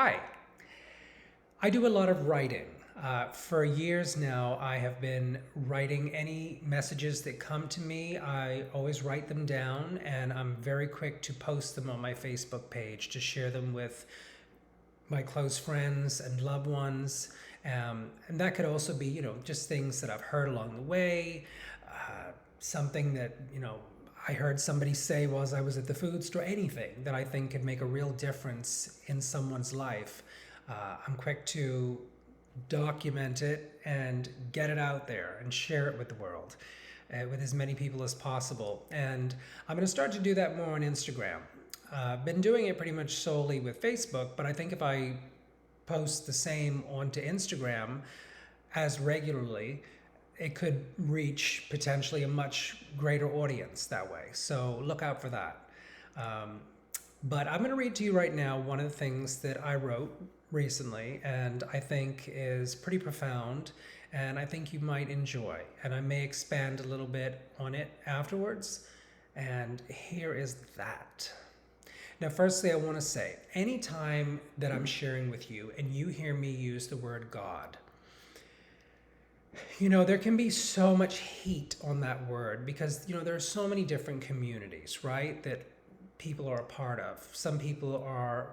Hi. I do a lot of writing. For years now, I have been writing any messages that come to me. I always write them down, and I'm very quick to post them on my Facebook page to share them with my close friends and loved ones. And that could also be, just things that I've heard along the way, something that, I heard somebody say while I was at the food store, anything that I think could make a real difference in someone's life. I'm quick to document it and get it out there and share it with the world, with as many people as possible. And I'm going to start to do that more on Instagram. I've been doing it pretty much solely with Facebook, but I think if I post the same onto Instagram as regularly, it could reach potentially a much greater audience that way. So look out for that. Um, but I'm going to read to you right now one of the things that I wrote recently and I think is pretty profound and I think you might enjoy. And I may expand a little bit on it afterwards. And here is that. Now, firstly, I want to say anytime that I'm sharing with you and you hear me use the word God, there can be so much heat on that word because, there are so many different communities, right, that people are a part of. Some people are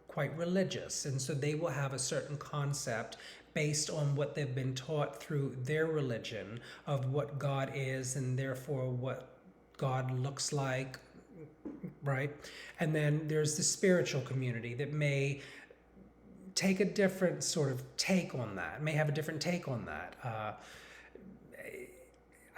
quite religious, and so they will have a certain concept based on what they've been taught through their religion of what God is and therefore what God looks like, right? And then there's the spiritual community that may take a different sort of take on that, may have a different take on that.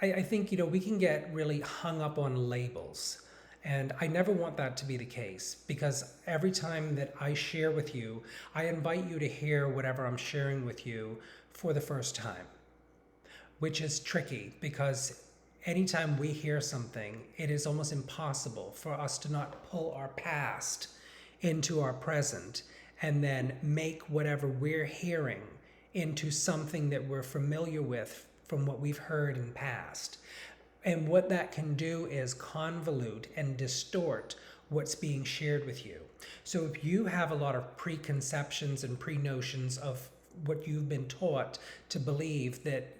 I think, we can get really hung up on labels. And I never want that to be the case because every time that I share with you, I invite you to hear whatever I'm sharing with you for the first time, which is tricky because anytime we hear something, it is almost impossible for us to not pull our past into our present and then make whatever we're hearing into something that we're familiar with from what we've heard in past. And what that can do is convolute and distort what's being shared with you. So if you have a lot of preconceptions and pre-notions of what you've been taught to believe that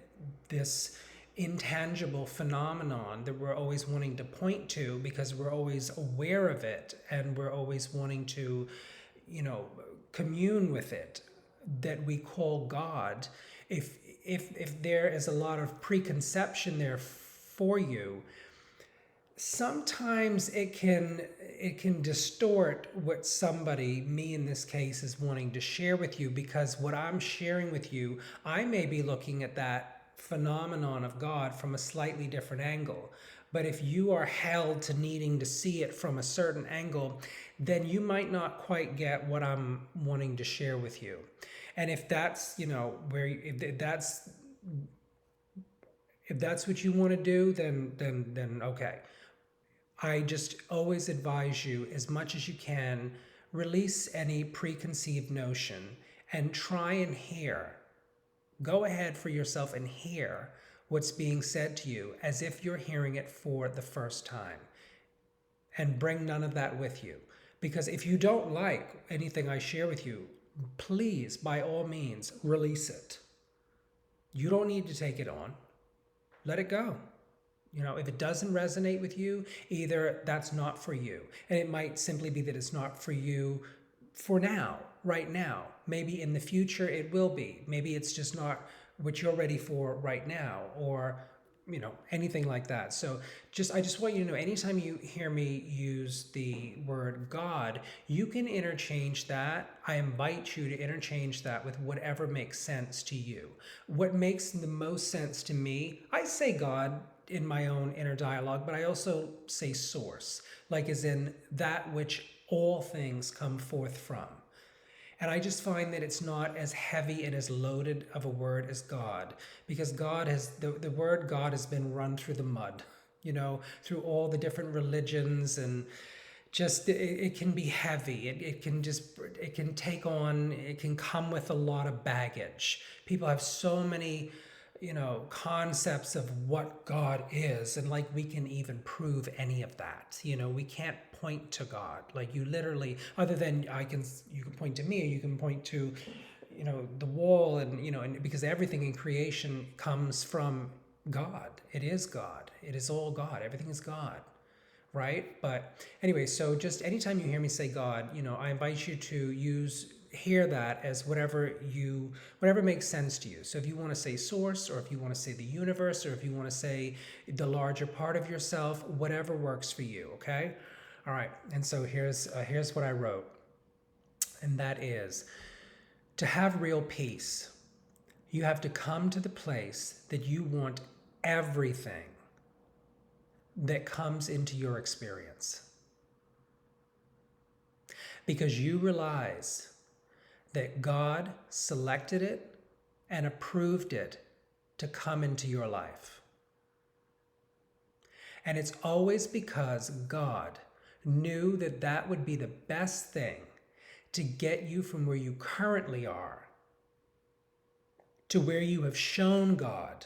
this intangible phenomenon that we're always wanting to point to because we're always aware of it and we're always wanting to, commune with it, that we call God, if there is a lot of preconception there for you, sometimes it can distort what somebody, me in this case, is wanting to share with you because what I'm sharing with you, I may be looking at that phenomenon of God from a slightly different angle. But if you are held to needing to see it from a certain angle, then you might not quite get what I'm wanting to share with you. And if that's, if that's what you want to do, then okay. I just always advise you, as much as you can, release any preconceived notion and try and hear. Go ahead for yourself and hear what's being said to you as if you're hearing it for the first time. And bring none of that with you. Because if you don't like anything I share with you, please, by all means, release it. You don't need to take it on. Let it go. If it doesn't resonate with you, either that's not for you. And it might simply be that it's not for you for now, right now. Maybe in the future it will be. Maybe it's just not what you're ready for right now, or anything like that. So I just want you to know, anytime you hear me use the word God, you can interchange that. I invite you to interchange that with whatever makes sense to you. What makes the most sense to me, I say God in my own inner dialogue, but I also say source, like as in that which all things come forth from. And I just find that it's not as heavy and as loaded of a word as God, because the word God has been run through the mud, through all the different religions, and just it can be heavy. It can come with a lot of baggage. People have so many concepts of what God is, and like we can even prove any of that. We can't point to God. Like you literally, other than you can point to me, or you can point to, the wall, and because everything in creation comes from God. It is God. It is all God. Everything is God. Right? But anyway, so just anytime you hear me say God, I invite you to hear that as whatever makes sense to you. So if you want to say source, or if you want to say the universe, or if you want to say the larger part of yourself, whatever works for you, okay? All right. And so here's what I wrote. And that is, to have real peace, you have to come to the place that you want everything that comes into your experience. Because you realize that God selected it and approved it to come into your life. And it's always because God knew that that would be the best thing to get you from where you currently are to where you have shown God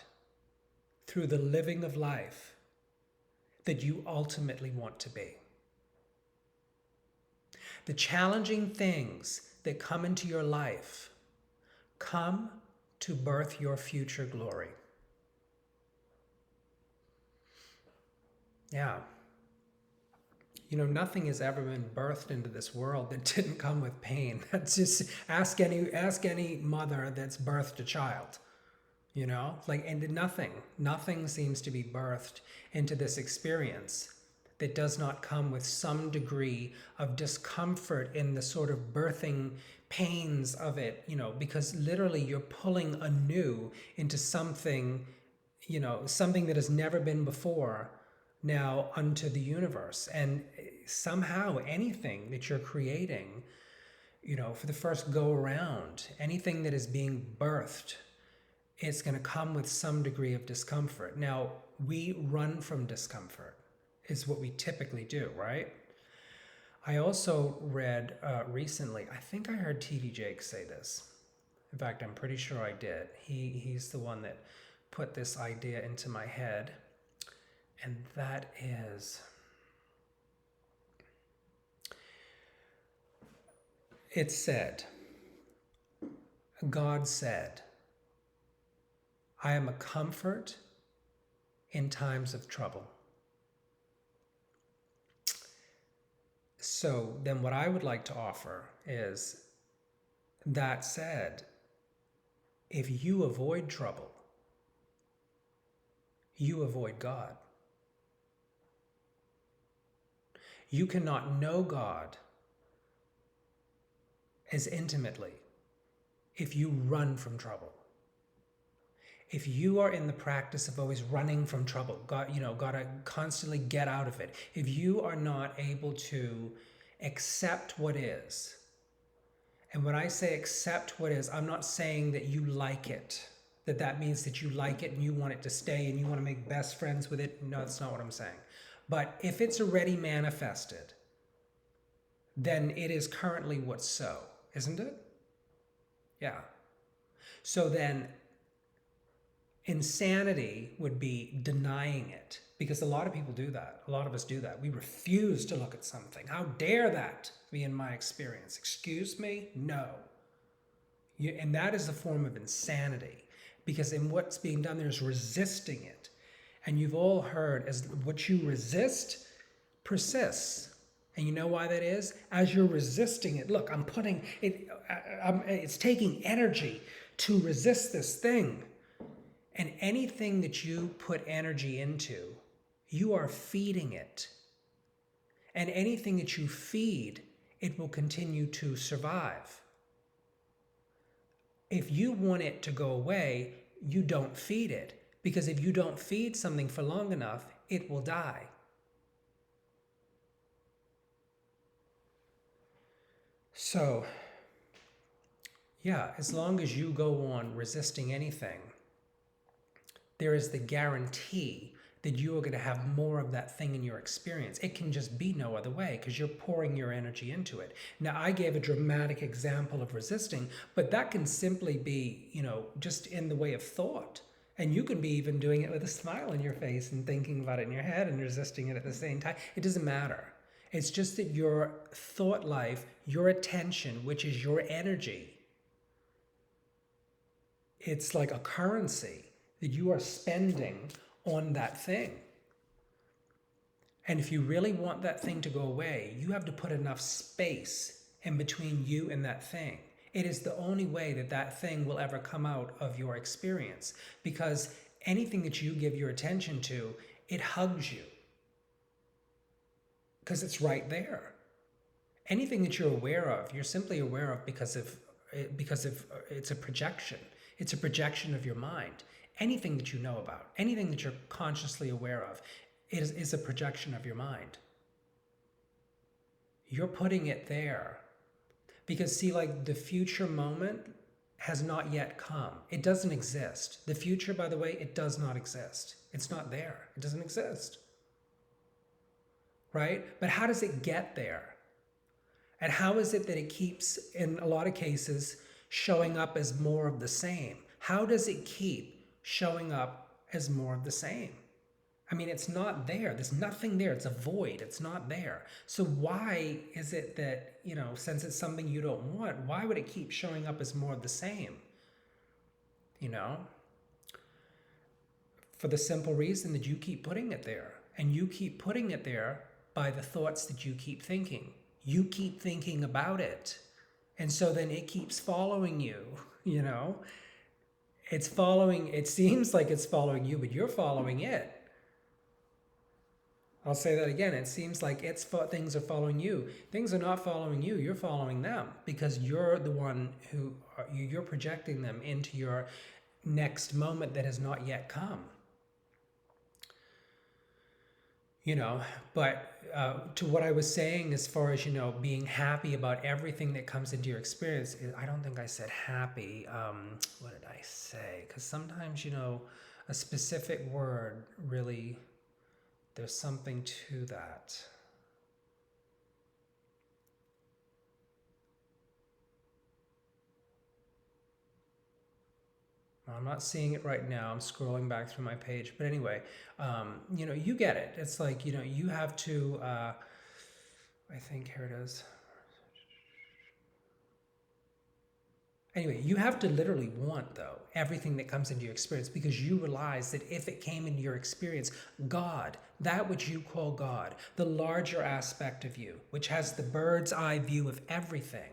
through the living of life that you ultimately want to be. The challenging things that come into your life come to birth your future glory. Yeah. Nothing has ever been birthed into this world that didn't come with pain. That's just ask any mother that's birthed a child. And nothing seems to be birthed into this experience that does not come with some degree of discomfort in the sort of birthing pains of it, because literally you're pulling anew into something, something that has never been before now unto the universe. And somehow anything that you're creating, for the first go around, anything that is being birthed, it's going to come with some degree of discomfort. Now, we run from discomfort, is what we typically do, right? I also read recently, I think I heard TV Jake say this. In fact, I'm pretty sure I did. He's the one that put this idea into my head. And that is, it said, God said, I am a comfort in times of trouble. So then what I would like to offer is, that said, if you avoid trouble, you avoid God. You cannot know God as intimately if you run from trouble. If you are in the practice of always running from trouble, got to constantly get out of it. If you are not able to accept what is, and when I say accept what is, I'm not saying that you like it, that means that you like it and you want it to stay and you want to make best friends with it. No, that's not what I'm saying. But if it's already manifested, then it is currently what's so, isn't it? Yeah. So then insanity would be denying it, because a lot of people do that. A lot of us do that. We refuse to look at something. How dare that be in my experience? Excuse me? No. And that is a form of insanity, because in what's being done, there's resisting it. And you've all heard, as what you resist persists. And you know why that is? As you're resisting it, look, I'm putting it, it's taking energy to resist this thing. And anything that you put energy into, you are feeding it. And anything that you feed, it will continue to survive. If you want it to go away, you don't feed it. Because if you don't feed something for long enough, it will die. So, yeah, as long as you go on resisting anything, there is the guarantee that you are going to have more of that thing in your experience. It can just be no other way, because you're pouring your energy into it. Now, I gave a dramatic example of resisting, but that can simply be, just in the way of thought. And you can be even doing it with a smile on your face and thinking about it in your head and resisting it at the same time. It doesn't matter. It's just that your thought life, your attention, which is your energy, it's like a currency that you are spending on that thing. And if you really want that thing to go away, you have to put enough space in between you and that thing. It is the only way that that thing will ever come out of your experience, because anything that you give your attention to, it hugs you because it's right there. Anything that you're aware of, you're simply aware of because of it's a projection. It's a projection of your mind. Anything that you know about, anything that you're consciously aware of, is a projection of your mind. You're putting it there because, see, like, the future moment has not yet come. It doesn't exist. The future, by the way, it does not exist. It's not there. It doesn't exist. Right? But how does it get there? And how is it that it keeps, in a lot of cases, showing up as more of the same? How does it keep showing up as more of the same? I mean, it's not there. There's nothing there. It's a void. It's not there. So why is it that, since it's something you don't want, why would it keep showing up as more of the same? For the simple reason that you keep putting it there. And you keep putting it there by the thoughts that you keep thinking. You keep thinking about it. And so then it keeps following you, It's following, it seems like it's following you, but you're following it. I'll say that again. It seems like things are following you. Things are not following you. You're following them because you're the one you're projecting them into your next moment that has not yet come. But to what I was saying as far as, being happy about everything that comes into your experience, I don't think I said happy. What did I say? Because sometimes, a specific word really, there's something to that. I'm not seeing it right now. I'm scrolling back through my page. But anyway, you get it. It's like, you have to, I think here it is. Anyway, you have to literally want, though, everything that comes into your experience, because you realize that if it came into your experience, God, that which you call God, the larger aspect of you, which has the bird's eye view of everything,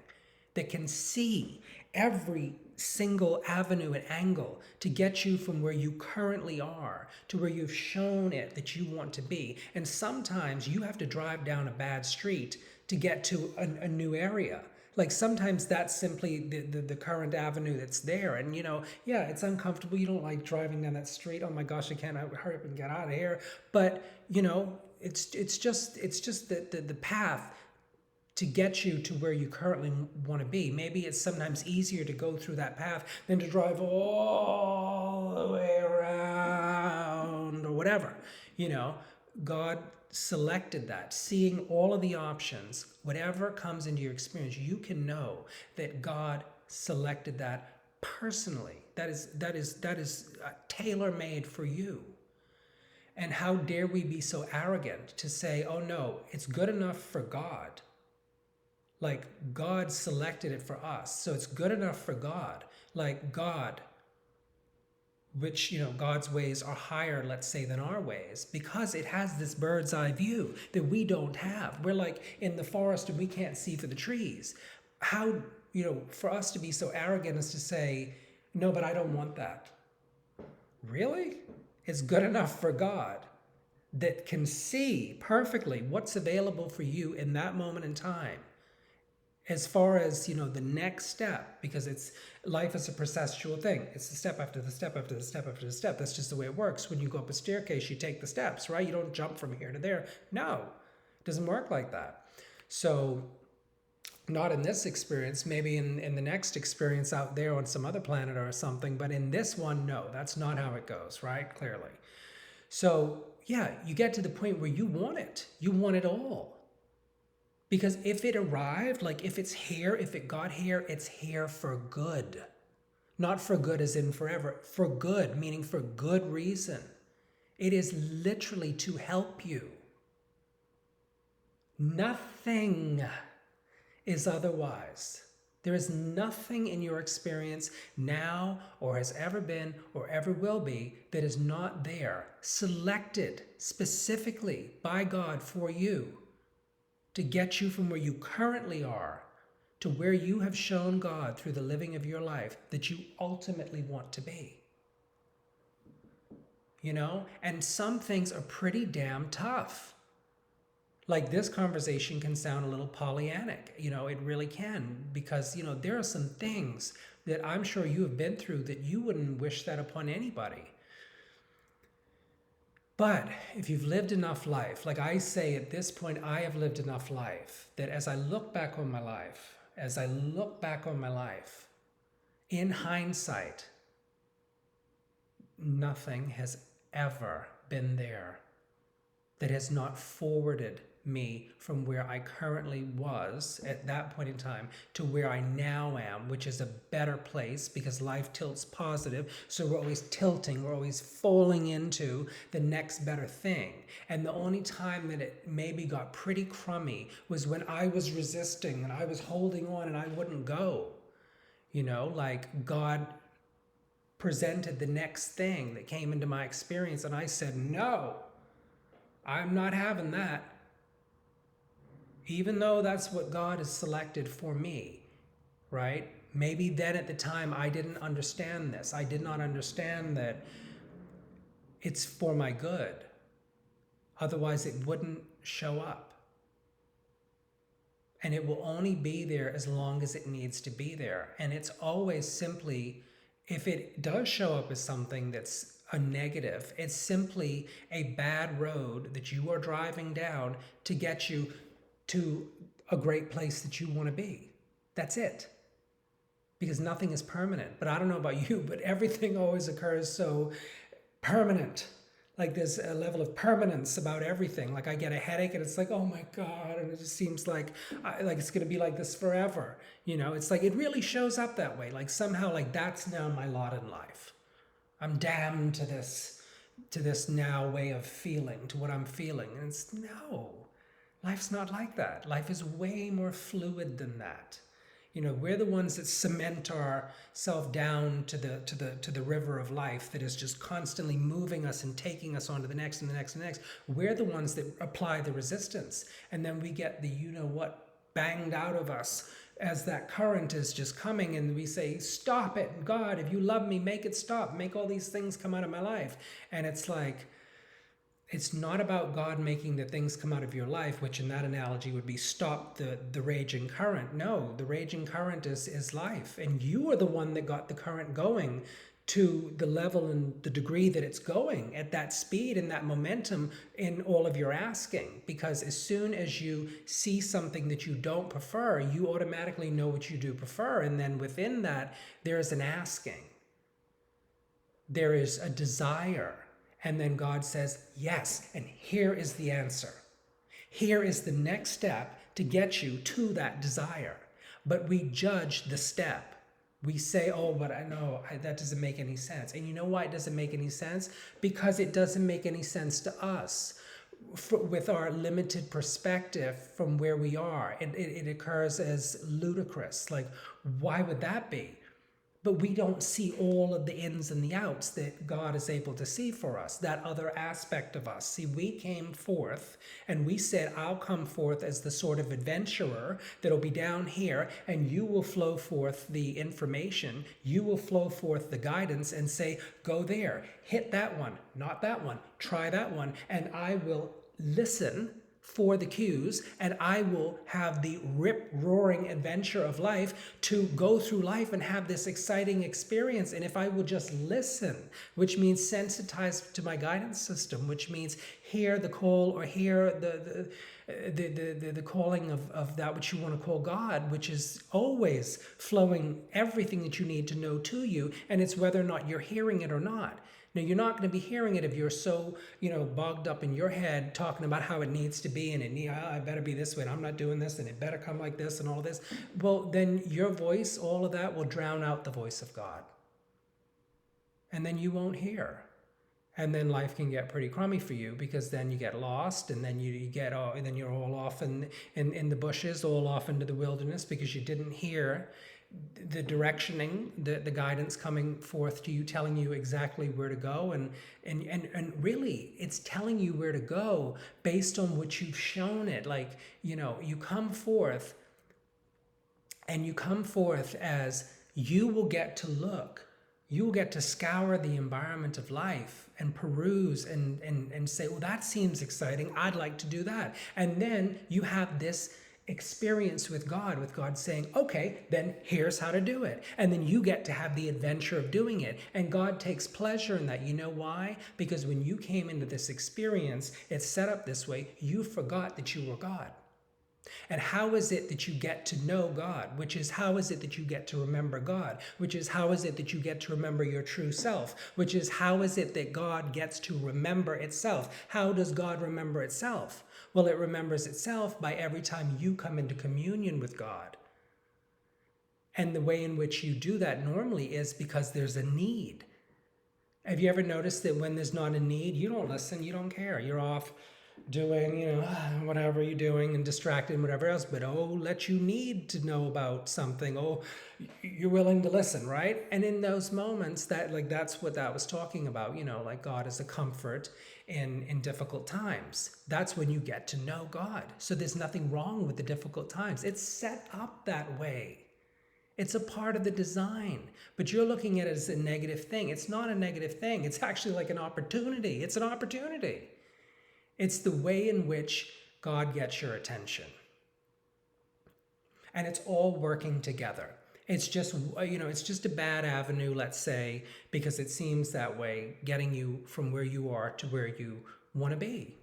that can see every single avenue and angle to get you from where you currently are to where you've shown it that you want to be. And sometimes you have to drive down a bad street to get to a new area. Like sometimes that's simply the current avenue that's there. And, yeah, it's uncomfortable. You don't like driving down that street. Oh my gosh, I can't hurry up and get out of here. But, it's just the path to get you to where you currently want to be. Maybe it's sometimes easier to go through that path than to drive all the way around or whatever. God selected that, seeing all of the options, whatever comes into your experience, you can know that God selected that personally. That is tailor-made for you. And how dare we be so arrogant to say, oh no, it's good enough for God. Like God selected it for us. So it's good enough for God. Like God, which, God's ways are higher, let's say, than our ways, because it has this bird's eye view that we don't have. We're like in the forest and we can't see for the trees. How, for us to be so arrogant as to say, no, but I don't want that. Really? It's good enough for God that can see perfectly what's available for you in that moment in time. As far as, the next step, because life is a processual thing. It's the step after the step after the step after the step. That's just the way it works. When you go up a staircase, you take the steps, right? You don't jump from here to there. No, it doesn't work like that. So not in this experience, maybe in the next experience out there on some other planet or something, but in this one, no, that's not how it goes, right? Clearly. So yeah, you get to the point where you want it. You want it all. Because if it arrived, like if it's here, if it got here, it's here for good. Not for good as in forever. For good, meaning for good reason. It is literally to help you. Nothing is otherwise. There is nothing in your experience now or has ever been or ever will be that is not there, selected specifically by God for you to get you from where you currently are to where you have shown God through the living of your life that you ultimately want to be. You know, and some things are pretty damn tough. Like this conversation can sound a little Pollyannic, you know, it really can, because, you know, there are some things that I'm sure you have been through that you wouldn't wish that upon anybody. But if you've lived enough life, like I say at this point, I have lived enough life that as I look back on my life, in hindsight, nothing has ever been there that has not forwarded me from where I currently was at that point in time to where I now am, which is a better place because life tilts positive. So we're always tilting, we're always falling into the next better thing. And the only time that it maybe got pretty crummy was when I was resisting and I was holding on and I wouldn't go. You know, like God presented the next thing that came into my experience and I said, no, I'm not having that. Even though that's what God has selected for me, right? Maybe then at the time I didn't understand this. I did not understand that it's for my good. Otherwise it wouldn't show up. And it will only be there as long as it needs to be there. And it's always simply, if it does show up as something that's a negative, it's simply a bad road that you are driving down to get you to a great place that you want to be. That's it. Because nothing is permanent. But I don't know about you, but everything always occurs so permanent. Like there's a level of permanence about everything. Like I get a headache and it's like, oh my God. And it just seems like it's going to be like this forever. You know, it's like it really shows up that way. Like somehow like that's now my lot in life. I'm damned to this now way of feeling, to what I'm feeling. And it's no. Life's not like that. Life is way more fluid than that. You know, we're the ones that cement ourselves down to the river of life that is just constantly moving us and taking us on to the next and the next and the next. We're the ones that apply the resistance. And then we get the you-know-what banged out of us as that current is just coming and we say, stop it. God, if you love me, make it stop. Make all these things come out of my life. And it's like, it's not about God making the things come out of your life, which in that analogy would be stop the raging current. No, the raging current is life. And you are the one that got the current going to the level and the degree that it's going at that speed and that momentum in all of your asking. Because as soon as you see something that you don't prefer, you automatically know what you do prefer. And then within that, there is an asking. There is a desire. And then God says, yes, and here is the answer. Here is the next step to get you to that desire. But we judge the step. We say, oh, but I know that doesn't make any sense. And you know why it doesn't make any sense? Because it doesn't make any sense to us. With our limited perspective from where we are, it occurs as ludicrous. Like, why would that be? But we don't see all of the ins and the outs that God is able to see for us, that other aspect of us. See, we came forth and we said, I'll come forth as the sort of adventurer that'll be down here, and you will flow forth the information, you will flow forth the guidance and say, go there, hit that one, not that one, try that one, and I will listen for the cues, and I will have the rip-roaring adventure of life to go through life and have this exciting experience. And if I will just listen, which means sensitize to my guidance system, which means hear the call or hear the calling of that which you want to call God, which is always flowing everything that you need to know to you, and it's whether or not you're hearing it or not. Now, you're not going to be hearing it if you're so, bogged up in your head talking about how it needs to be and I better be this way and I'm not doing this and it better come like this and all this. Well, then your voice, all of that will drown out the voice of God. and then you won't hear. And then life can get pretty crummy for you, because then you get lost, and then you get all, and then you're all off in the bushes, all off into the wilderness, because you didn't hear the directioning, the guidance coming forth to you, telling you exactly where to go. And really, it's telling you where to go based on what you've shown it. Like, you come forth, and you come forth as you will get to look. You will get to scour the environment of life and peruse and say, well, that seems exciting. I'd like to do that. And then you have this experience with God saying, okay, then here's how to do it. And then you get to have the adventure of doing it. And God takes pleasure in that. You know why? Because when you came into this experience, it's set up this way, you forgot that you were God. And how is it that you get to know God? Which is, how is it that you get to remember God? Which is, how is it that you get to remember your true self? Which is, how is it that God gets to remember itself? How does God remember itself? Well, it remembers itself by every time you come into communion with God. And the way in which you do that normally is because there's a need. Have you ever noticed that when there's not a need, you don't listen, you don't care. You're off doing, whatever you're doing and distracted and whatever else, but let you need to know about something. You're willing to listen, right? And in those moments, that's what that was talking about, like God is a comfort in difficult times. That's when you get to know God. So there's nothing wrong with the difficult times. It's set up that way. It's a part of the design, but you're looking at it as a negative thing. It's not a negative thing. It's actually like an opportunity. It's an opportunity. It's the way in which God gets your attention. And it's all working together. It's just, it's just a bad avenue, let's say, because it seems that way, getting you from where you are to where you want to be,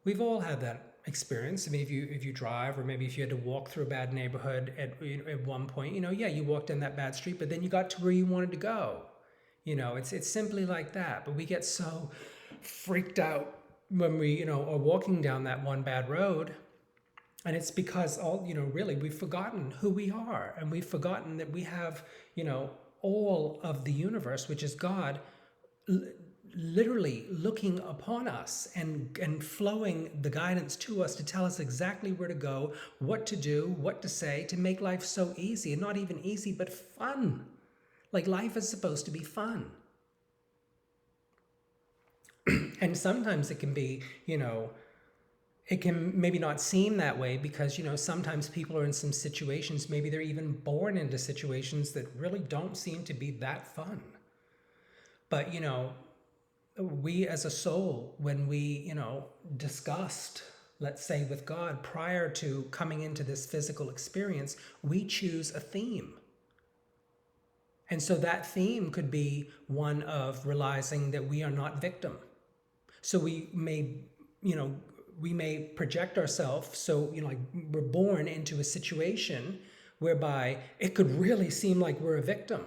We've all had that experience. I mean, if you drive, or maybe if you had to walk through a bad neighborhood at one point, you walked down that bad street, but then you got to where you wanted to go. It's simply like that. But we get so freaked out when we, are walking down that one bad road. And it's because really we've forgotten who we are, and we've forgotten that we have, all of the universe, which is God, literally looking upon us and flowing the guidance to us to tell us exactly where to go, what to do, what to say, to make life so easy, and not even easy, but fun. Like, life is supposed to be fun. And sometimes it can be, it can maybe not seem that way, because, sometimes people are in some situations, maybe they're even born into situations that really don't seem to be that fun. But, we as a soul, when we, discussed, let's say, with God prior to coming into this physical experience, we choose a theme. And so that theme could be one of realizing that we are not victim. So we may project ourselves, so, like, we're born into a situation whereby it could really seem like we're a victim.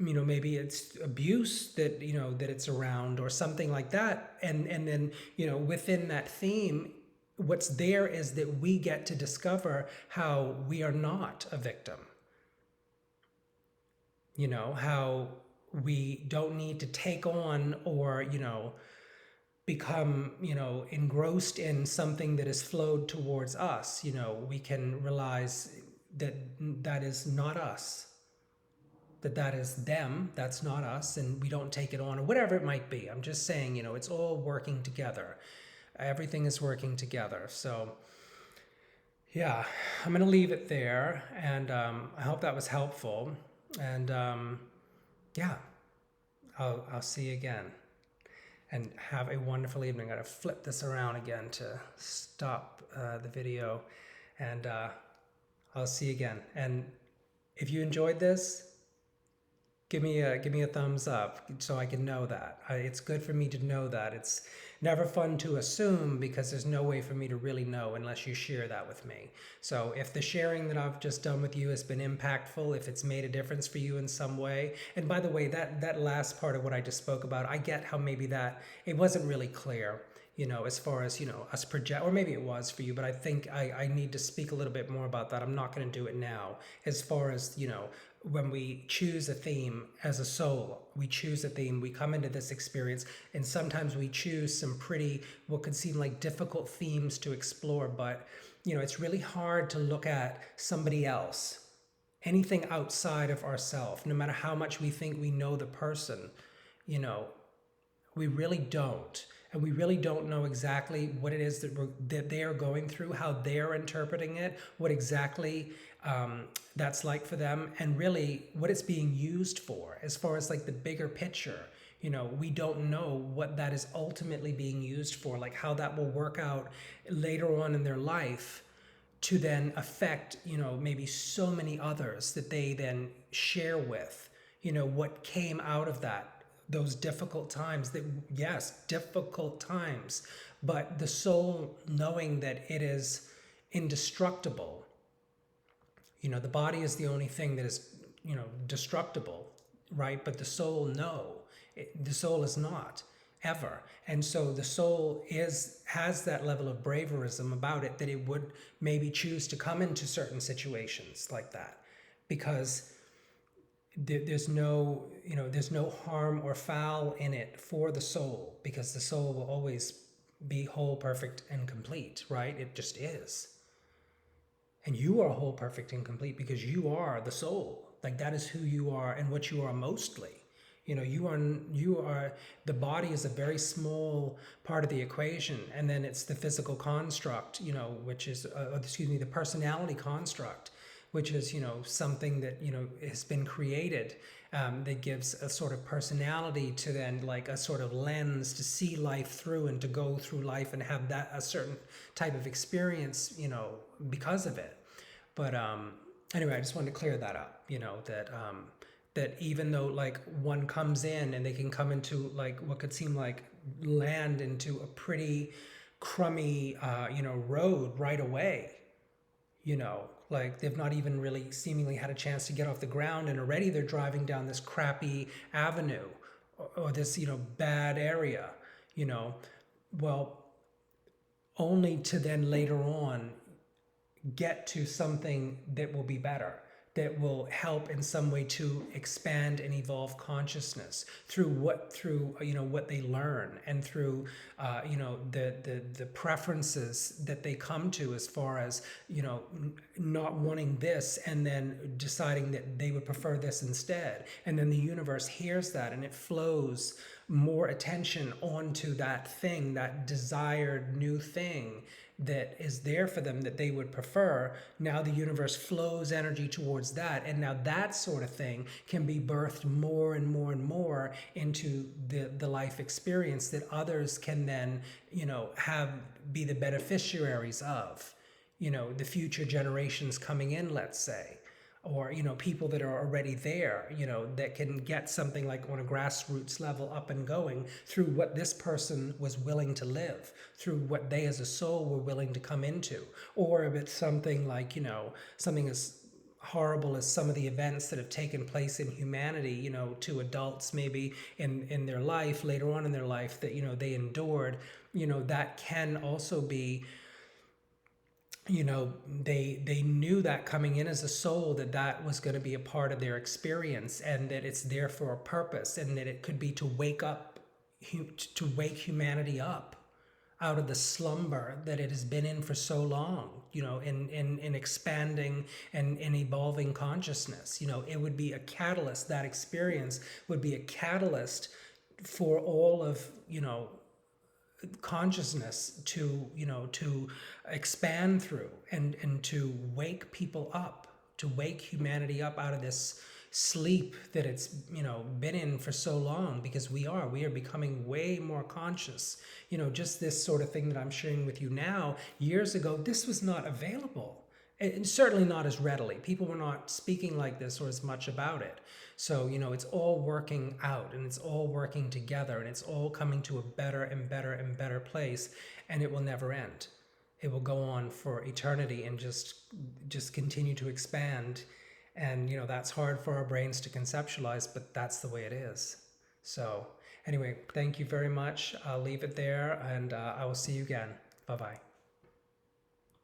Maybe it's abuse that it's around, or something like that. And then, within that theme, what's there is that we get to discover how we are not a victim. How we don't need to take on, or, become, engrossed in something that has flowed towards us. We can realize that that is not us, that is them, that's not us, and we don't take it on, or whatever it might be. I'm just saying, it's all working together. Everything is working together. So, yeah, I'm going to leave it there, and I hope that was helpful. And yeah, I'll see you again. And have a wonderful evening. I got to flip this around again to stop the video. And I'll see you again. And if you enjoyed this, give me a thumbs up so I can know that. It's good for me to know that. It's never fun to assume, because there's no way for me to really know unless you share that with me. So if the sharing that I've just done with you has been impactful, if it's made a difference for you in some way, and by the way, that last part of what I just spoke about, I get how maybe that it wasn't really clear. as far as, us project, or maybe it was for you, but I think I need to speak a little bit more about that. I'm not going to do it now. As far as, when we choose a theme as a soul, we choose a theme, we come into this experience, and sometimes we choose some pretty, what could seem like difficult themes to explore, but, it's really hard to look at somebody else, anything outside of ourselves, no matter how much we think we know the person, you know, we really don't. And we really don't know exactly what it is that they are going through, how they're interpreting it, what exactly that's like for them, and really what it's being used for, as far as like the bigger picture. We don't know what that is ultimately being used for, like how that will work out later on in their life to then affect, maybe so many others that they then share with, what came out of those difficult times. That, yes, difficult times, but the soul knowing that it is indestructible. The body is the only thing that is, destructible, right? But the soul, no, the soul is not, ever. And so the soul has that level of braverism about it, that it would maybe choose to come into certain situations like that, because there's no harm or foul in it for the soul, because the soul will always be whole, perfect, and complete, right? It just is. And you are whole, perfect, and complete because you are the soul. Like, that is who you are and what you are mostly. You are the body is a very small part of the equation, and then it's the physical construct, which is the personality construct, which is something that has been created, that gives a sort of personality to, then, like, a sort of lens to see life through and to go through life and have that a certain type of experience, because of it. But anyway, I just wanted to clear that up, that even though, like, one comes in and they can come into, like, what could seem like land into a pretty crummy road right away, like they've not even really seemingly had a chance to get off the ground, and already they're driving down this crappy avenue, or this bad area, well, only to then later on get to something that will be better, that will help in some way to expand and evolve consciousness through what they learn, and through the preferences that they come to, as far as not wanting this and then deciding that they would prefer this instead, and then the universe hears that and it flows more attention onto that thing, that desired new thing that is there for them that they would prefer. Now the universe flows energy towards that, and now that sort of thing can be birthed more and more and more into the life experience that others can then be the beneficiaries of, the future generations coming in, let's say, or people that are already there, that can get something like on a grassroots level up and going through what this person was willing to live, through what they as a soul were willing to come into. Or if it's something like something as horrible as some of the events that have taken place in humanity, to adults maybe in their life, later on in their life, that they endured, that can also be, they knew that coming in as a soul, that was going to be a part of their experience, and that it's there for a purpose, and that it could be to wake humanity up out of the slumber that it has been in for so long, in expanding and in evolving consciousness. It would be a catalyst. That experience would be a catalyst for all of consciousness to expand through, and to wake people up, to wake humanity up out of this sleep that it's been in for so long, because we are becoming way more conscious. Just this sort of thing that I'm sharing with you now, years ago this was not available, and certainly not as readily. People were not speaking like this or as much about it. So, it's all working out, and it's all working together, and it's all coming to a better and better and better place, and it will never end. It will go on for eternity and just continue to expand. And, that's hard for our brains to conceptualize, but that's the way it is. So, anyway, thank you very much. I'll leave it there and I will see you again. Bye bye.